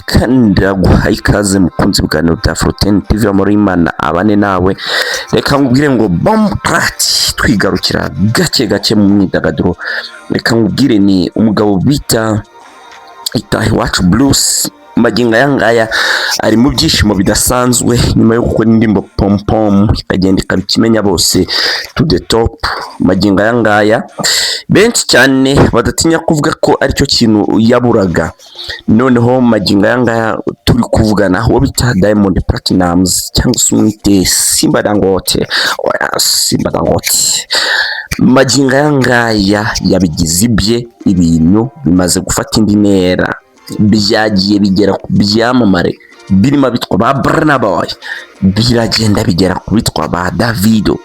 kandi ndaguha ikaze mukunzi bwanyu bwa Afro10 TV muri Imana abane nawe. Reka nkubwire ngo Bomb Clat twigarukira gake gake mu myidagaduro. Reka nkubwire ni umugabo bita Itahiwacu Bruce magingo yangaya ari mu byishimo bidasanzwe nyuma yo gukora indirimbo Pom Pom ikagenda ikabikimenya bose to the top. Magingo yangaya benshi cyane badatinya kuvuga ko aricyo kintu yaburaga, noneho magingo yangaya turi kuvugana aho bita Diamond Platnumz cyangwa se umwite Simba Dangote. Simba Dangote magingo yangaya yabigize ibye, ibintu bimaze gufata indi ntera, byagiye bigera ku byamamare birimo bitwa ba Burna Boy, biragenda bigera ku bitwa ba Davido.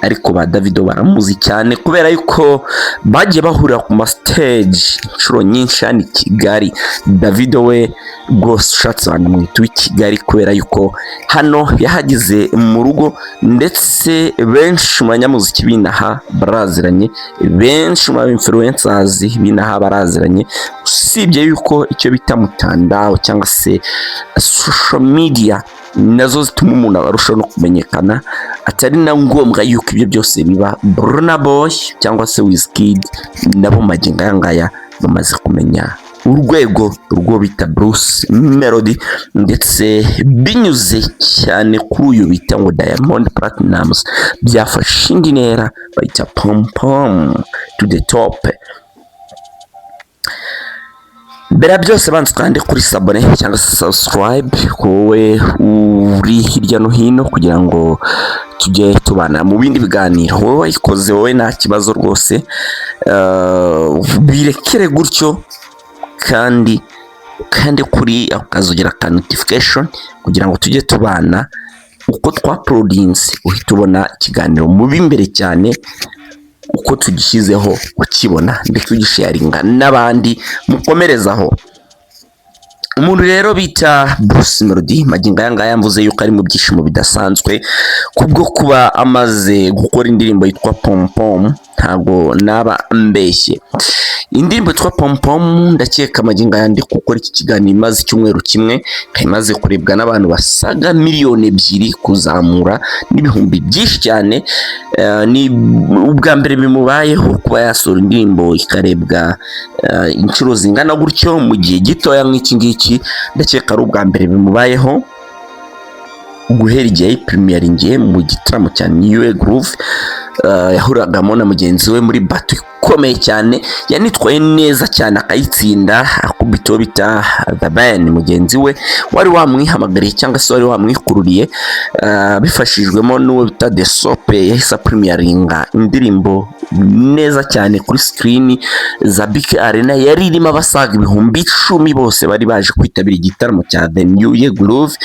Ariko ba Davido baramuzi cyane kubera yuko bagiye bahurira ku ma stage inshuro nyinshi hano i Kigali. Davido we rwose ushatse wanamwita Kigali kubera yuko hano yahagize mu rugo, ndetse benshi mu banyamuziki binaha baraziranye, benshi mu influencers binaha baraziranye, usibye yuko icyo bita mutandao cyangwa se social media nazo zituma umuntu arushaho no kumenyekana, atari na ngombwa yuko ibyo byose biba. Burna Boy cyangwa se Wizkid nabo magingo yangaya bamaze kumenya urwego rwo bita Bruce Melody, ndetse binyuze cyane kuri uyu bita ngo Diamond Platnumz byafashe indi ntera bayita Pom Pom to the top. Mbere byose banze kandi kuri sabone cyangwa se subscribe kowe uri hirya no hino kugira ngo tujye tubana mu bindi biganiro. Wowe ikoze wowe nta kibazo rwose, birekere gutyo kandi kuri akazugira ka notification kugira ngo tujye tubana uko twaplodinze uhita ubona ikiganiro mu bimbere cyane uko tugishyizeho ukibona ndetse tugisharinga n'abandi mukomerezaho. Umuntu rero bita Bruce Melody magingo yangaya mvuze yuko ari mu byishimo bidasanzwe kubwo kuba amaze gukora indirimbo yitwa Pom Pom. Ntago naba mbeshye, indirimbo yitwa Pom Pom ndakeka magingo yandi gukora iki kiganiro imaze icyumweru kimwe, imaze kurebwa n'abantu basaga miliyoni 2 kuzamura n'ibihumbi byinshi cyane. Ni ubwa mbere bimubayeho kuba yasura indirimbo ikarebwa inshuro zingana gutyo mu gihe gitoya nk'iki ngiki. Ndakeka ari ubwa mbere bimubayeho guhera igihe premieringiye mu gitaramo cya New Groove yahuragamo na mugenzi we muri battle ikomeye cyane, yanitwaye neza cyane akayitsinda, akubito bita The Ben mugenzi we wari wamwihamagariye cyangwa se wari wamwikururiye, bifashijwemo n'uwo bita The Sope yahise premieringa indirimbo neza cyane kuri screen za Big Arena yari irimo abasaga ibihumbi 10 bose bari baje kwitabira igitaramo cya The New Year Groove.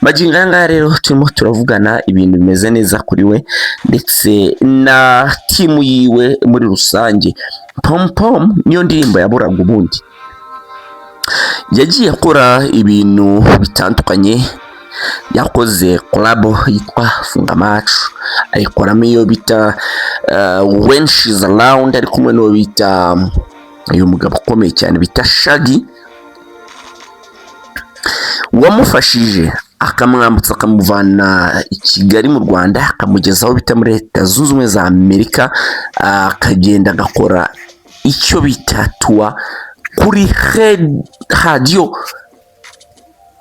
Magingo yanga rero turimo turavugana ibintu bimeze neza kuri we ndetse na timu yiwe muri rusange. Pom Pom niyo ndirimbo yaburaga ubundi, yagiye akora ibintu bitandukanye. Yakoze collab yitwa Funga Machu, ayikoramo iyo bita When She's Around, ari kumwe no bita uyu mugabo ukomeye cyane bita Shaggy wamufashije akamwambutsa akamuvana i Kigali mu Rwanda akamugezaho bita muri Leta Zunze Ubumwe za Amerika, akagenda agakora icyo bita tour kuri radio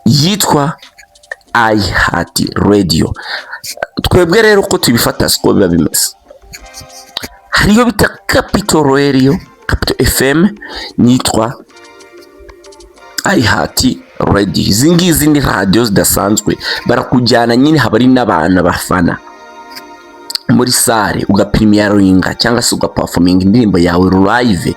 yitwa iHeart Radio. Twebwe rero uko tubifata siko biba bimeze. Hariyo bita Capital Radio, Capital FM nitwa iHeart Radio. Izi ni radio zidasanzwe, barakujyana nyine habari n'abana bafana muri sare ugapremieringa cyangwa se ugaperforming indirimbo yawe live.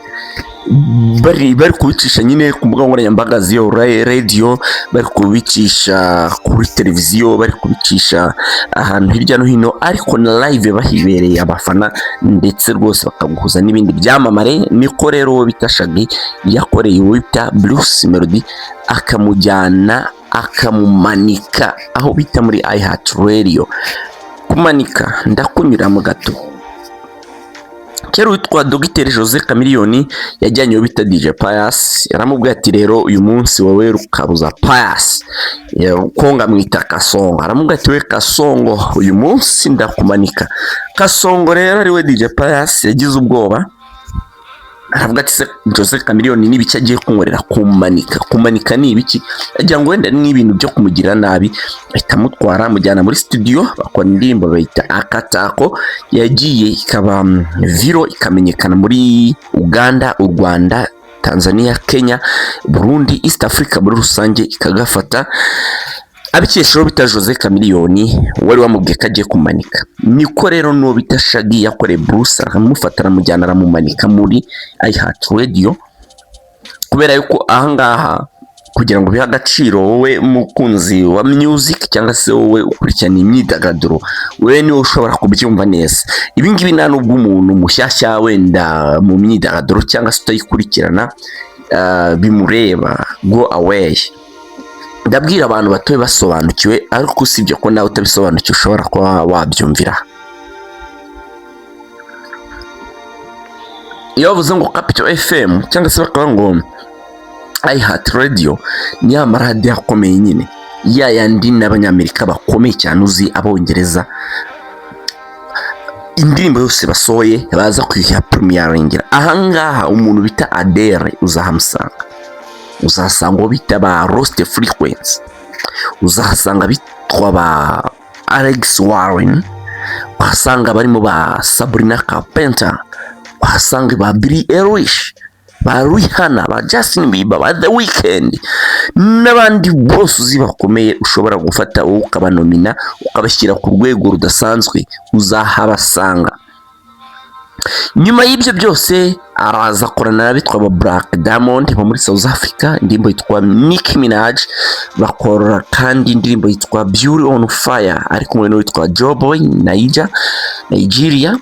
Bari kubicisha nyine ku mbuga nkoranyambaga z'iyo radio, bari kubicisha kuri televiziyo, bari kubicisha ahantu hirya no hino, ariko na live bahibereye abafana ndetse rwose bakaguhuza n'ibindi byamamare. Niko rero bita Shaggy yakoreye wita Bruce Melody akamujyana akamumanika aho bita muri iHeart Radio. Kumanika ndakunyura mu gato. kera witwa Dr Jose Chameleone yajyanyeho bita DJ Pius, yaramubwiye ati rero uyu munsi wowe rukabuza Pius konga mwita Kasongo, aramubwiye ati we Kasongo uyu munsi ndakumanika. Kasongo rero ariwe DJ Pius yagize ubwoba, aravuga ati se Jose Chameleone n'ibiki agiye kunkorera kumanika ni ibiki, agira ngo wenda ni ibintu byo kumugira nabi, ahita mutwara mujyana muri studio bakora indirimbo bayita Akatako, yagiye ikaba viro ikamenyekana muri Uganda, u Rwanda, Tanzania, Kenya, Burundi, East Africa muri rusange ikagafata. Abikeshaho bita Jose Chameleone wari wamubwiye ko agiye kumanika, niko rero no bita Shaggy yakoreye Bruce aramufata aramujyana aramumanika muri iHeartRadio, kubera yuko ahangaha kugira ngo bihe agaciro wowe mukunzi wa music cyangwa se wowe ukurikirana imyidagaduro, wewe niwe ushobora kubyumva neza. Ibi ngibi nta nubwo umuntu mushyashya wenda mu myidagaduro cyangwa se utayikurikirana bimureba, go away. Ndabwira abantu batoye basobanukiwe, ariko usibye ko nawe utabisobanukiwe ushobora kuba wabyumvira. Iyo bavuze ngo Capital FM cyangwa se bakaba ngo iHeartRadio ni amaradiyo akomeye nyine, ya yandi n'abanyamerika bakomeye cyane uzi abongereza, indirimbo yose basohoye baza kwiha premieringira. Ahangaha umuntu bita Adele uzahamusanga, uzahasanga bita ba Lost Frequency, uzahasanga bitwa ba Alex Warren, uhasanga barimo ba Sabrina Carpenter, uhasanga ba Billie Eilish, ba Rihanna, ba Justin Bieber, ba The Weeknd n'abandi bose uzi bakomeye ushobora gufata wowe ukabanomina ukabashyira ku rwego rudasanzwe, uzahabasanga. Nyuma y'ibyo byose araza korana bitwa ba Black Diamond bo muri South Africa, indirimbo yitwa Nicki Minaj, bakora kandi indirimbo yitwa Beauty on Fire ari kumwe n'uwitwa Joeboy Nigeria.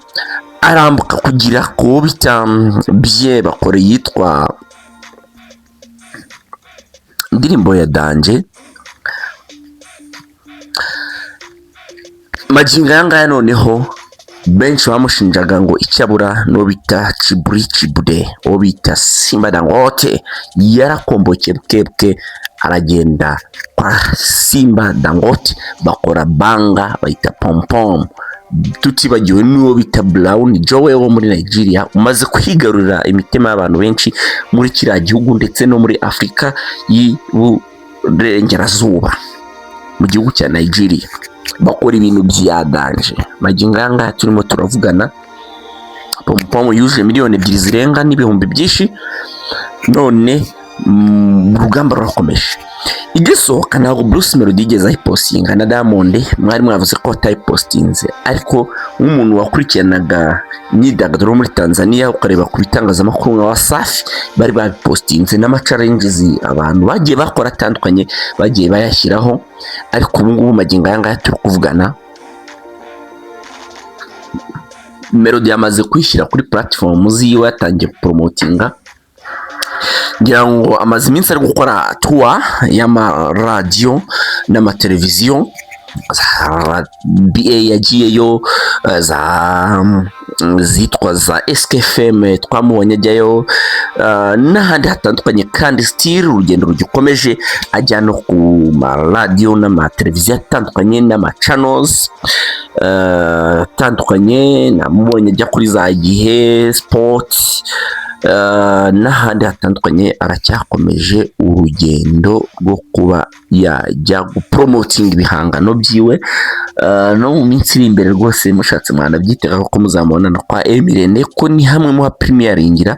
Arambuka kugira ko bita bye bakora yitwa indirimbo ya Danje. Magingo yanga noneho benshi bamushinjaga ngo icyabura no bita Chibude, o bita Simba Dangote yarakomboke bwebwe aragenda kwa Simba Dangote bakora banga bayita Pom, tutibagiwe n'uwo bita Brown Joe wo muri Nigeria umaze kwigarurira imitima y'abantu benshi muri kiriya gihugu ndetse no muri Afrika y'Iburengerazuba mu gihugu cya Nigeria. Bakora ibintu byadanje. Magingo yanga turimo turavugana, Pom yuje miliyoni 2 zirenga n'ibihumbi byinshi, none urugamba rurakomeje. Igisohoka ntabwo Bruce Melody igeze ayipostinga na Diamond, mwari mwavuze ko atayipostinze, ariko nk'umuntu wakurikiranaga imyidagaduro muri Tanzania ukareba ku bitangazamakuru nka Wasafi bari babipostinze n'ama-challenges abantu bagiye bakora atandukanye bagiye bayashyiraho. Ariko ubu ngubu magingo yanga turi kuvugana, Melody yamaze kwishyira kuri platform ziwe, yatangiye promotinga, ngira ngo amaze iminsi ari gukora tour y'amaradiyo n'amateleviziyo, BA yagiyeyo, zitwa za SKFM twamubonye ajyayo, n'ahandi hatandukanye, kandi still urugendo rugikomeje ajya no ku maradiyo n'amateleviziyo atandukanye n'ama-channels atandukanye. Namubonye ajya kuri za Gihe Sports n'ahandi hatandukanye. Aracyakomeje urugendo rwo kuba yajya gupromoting ibihangano byiwe, no mu minsi iri imbere rwose mushatse mwana byitega ko muzamubonana kwa Emirene ko ni hamwe mu premieringira,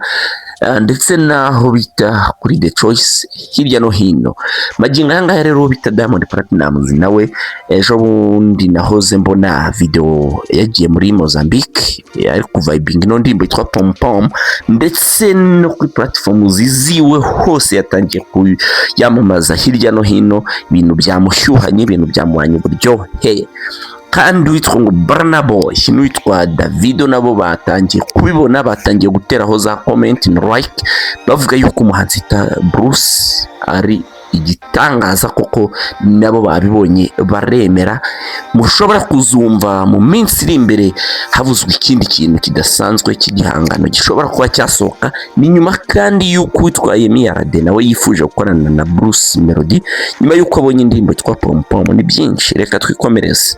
ndetse naho bita kuri The Choice hirya no hino. Magingo yanga rero bita Diamond Platnumz nawe ejo bundi nahoze mbona video yagiye muri Mozambique ari kuvibing no ndimbo yitwa Pom, ndetse no kuri platform ziziwe hose yatangiye kuyamamaza hirya no hino, ibintu byamushyuhanye, ibintu byamuhanye buryohe. Kandi witwa ngo Burna Boy n'uwitwa Davido nabo batangiye kubibona, batangiye guteraho za comment no like bavuga yuko umuhanzi ta Bruce ari igitangaza koko nabo babibonye baremera. Mushobora kuzumva mu minsi iri imbere havuzwe ikindi kintu kidasanzwe cy'igihangano gishobora kuba cyasohoka. Ni nyuma kandi y'uko witwa Yemi Alade nawe yifuje gukorana na Bruce Melody nyuma y'uko abonye indirimbo yitwa Pom Pom. Ni byinshi, reka twikomereze.